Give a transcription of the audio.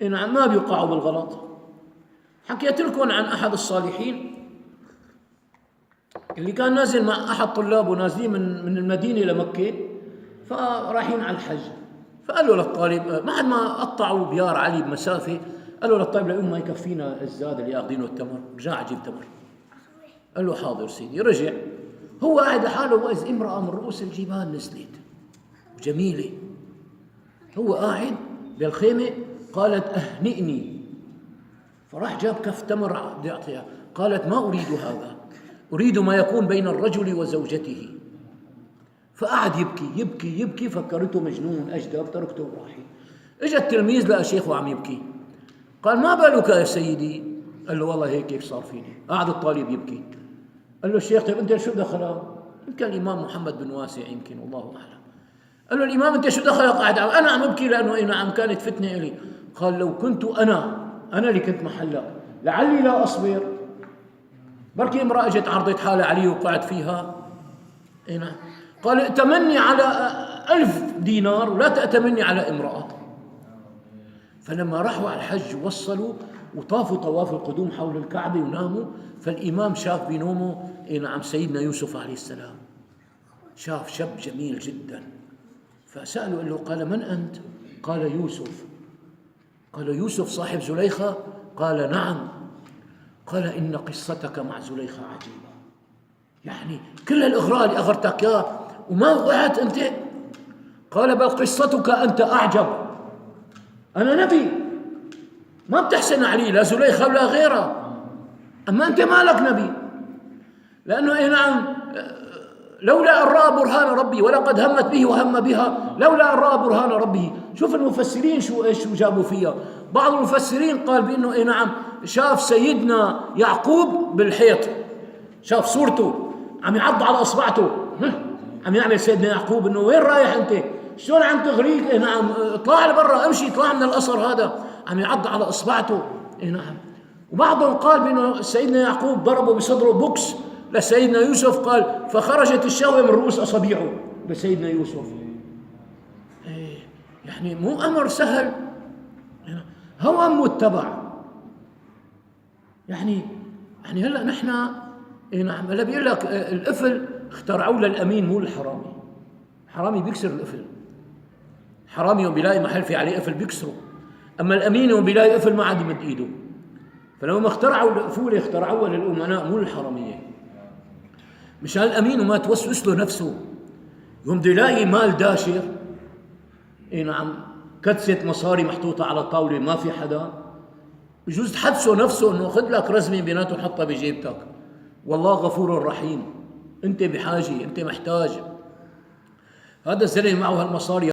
نعم ما بيوقعوا بالغلط. حكيت لكم عن أحد الصالحين اللي كان نازل مع أحد طلابه، نازلين من المدينة لمكة، فرايحين على الحج. فقال له للطالب بعد ما قطعوا بيار علي بمسافة، قال له للطالب لأنه ما يكفينا الزاد اللي ياخذينه التمر، رجع أجيب تمر. قال له حاضر سيدي. رجع هو قاعد لحاله، وإذ امرأة من رؤوس الجبال نزلت جميلة، هو قاعد بالخيمة، قالت أهنئني، فراح جاب كف تمر بده يعطيها، قالت ما أريد هذا، أريد ما يكون بين الرجل وزوجته. فقعد يبكي يبكي يبكي، فكرته مجنون أجدب، تركته وراحي. اجى التلميذ لقى شيخه عم يبكي، قال ما بالك يا سيدي؟ قال له والله هيك صار فيني. قعد الطالب يبكي، قال له الشيخ طيب انت شو دخلك؟ يمكن الامام محمد بن واسع، يمكن والله اعلم. قال له الامام انت شو دخلك قاعد؟ انا عم ابكي لانه نعم كانت فتنه الي. قال لو كنت انا اللي كنت محلك لعلي لا اصبر، بركي امراه اجت عرضت حالها علي وقعت فيها. نعم. قال ائتمني على 1000 دينار ولا تأتمني على امرأة. فلما راحوا على الحج وصلوا وطافوا طواف القدوم حول الكعبة وناموا، فالإمام شاف بنومه نعم سيدنا يوسف عليه السلام، شاف شاب جميل جدا، فسأله قال له قال من أنت؟ قال يوسف. قال يوسف صاحب زليخة؟ قال نعم. قال إن قصتك مع زليخة عجيبة، يعني كل الإغراء اللي أغرتك إياه وما وقعت أنت. قال بل قصتك أنت أعجب، أنا نبي ما بتحسن علي لا زليخة ولا غيرها، أما أنت مالك نبي. لأنه نعم لولا أن رأى برهان ربي، ولقد همت به وهم بها لولا أن رأى برهان ربه. شوف المفسرين شو جابوا فيها. بعض المفسرين قال بأنه نعم شاف سيدنا يعقوب بالحيط، شاف صورته عم يعض على أصبعته، عم يعمل سيدنا يعقوب انه وين رايح انت؟ شلون عم تغريك؟ نعم اطلع لبرا، امشي اطلع من القصر هذا، عم يعض على اصبعته. نعم. وبعضهم قال بانه سيدنا يعقوب ضربه بصدره بوكس لسيدنا يوسف، قال فخرجت الشهوه من رؤوس اصابعه لسيدنا يوسف. يعني مو امر سهل، هوى متبع. يعني هلا نحن نعم هلا بيقول لك القفل اخترعوه للامين مو للحرامي. حرامي بيكسر القفل، حرامي يوم بيلاقي محل في عليه قفل بيكسره، اما الامين يوم بيلاقي قفل ما عاد يمد ايده. فلما اخترعوا القفوله اخترعوها للامناء مو للحراميه، مشان الامين وما توسوس له نفسه. يوم بده يلاقي مال داشر نعم كتسه مصاري محطوطه على الطاوله ما في حدا، بجوز تحدثه نفسه انه خذ لك رزمه بيناته وحطها بجيبتك، والله غفور رحيم، انت بحاجه، انت محتاج. هذا الزلمه معه هالمصاري